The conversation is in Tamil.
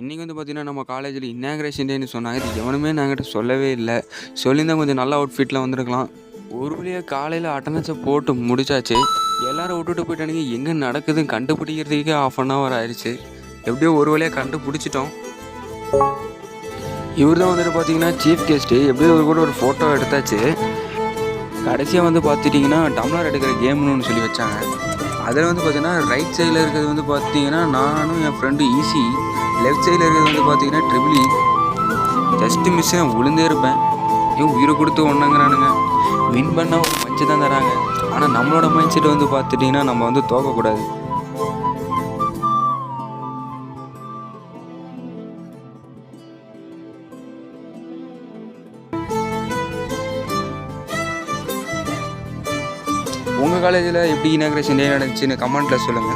இன்னைக்கு வந்து பார்த்தீங்கன்னா, நம்ம காலேஜில இனாகுரேஷன் டேன்னு சொன்னாங்க. இது எவனுமே என்கிட்ட சொல்லவே இல்ல. சொல்லியிருந்தா கொஞ்சம் நல்ல அவுட்ஃபிட்ல வந்திருக்கலாம். ஒரு வழியா காலையில அட்டெண்டன்ஸ போட்டு முடிச்சாச்சு. எல்லாரும் விட்டுட்டு போயிட்டானுங்க. எங்க நடக்குதுன்னு கண்டுபிடிக்கிறதுக்கே 1/2 அன் ஹவர் ஆயிருச்சு. எப்படியோ ஒரு வழியா கண்டுபிடிச்சிட்டோம். இவர் தான் வந்துட்டு பார்த்தீங்கன்னா, சீஃப் கெஸ்ட்டு. எப்படியோ இவர் கூட ஒரு ஃபோட்டோ எடுத்தாச்சு. கடைசியா வந்து பார்த்துட்டீங்கன்னா, டம்ளர் எடுக்கிற கேம்னு ஒண்ணு சொல்லி வச்சாங்க. அதில வந்து பார்த்தீங்கன்னா, ரைட் சைடுல இருக்கிறது வந்து பார்த்தீங்கன்னா, நானும் என் ஃப்ரெண்டு ஈசி. லெஃப்ட் சைடுல இருக்கிறது வந்து பார்த்தீங்கன்னா, ட்ரிபிள் இ. ஜஸ்ட் மிஸ் நான் விழுந்தே இருப்பேன். உயிரை கொடுத்து ஒண்ணுங்கிறானுங்க. வின் பண்ணா ஒரு பஞ்சு தான் தராங்க. ஆனா நம்மளோட மைண்ட் செட் வந்து பார்த்துட்டீங்கன்னா, நம்ம வந்து தோக்கக்கூடாது. உங்க காலேஜில எப்படி இனாகுரேஷன் டே நடந்துச்சுன்னு கமெண்ட்ல சொல்லுங்க.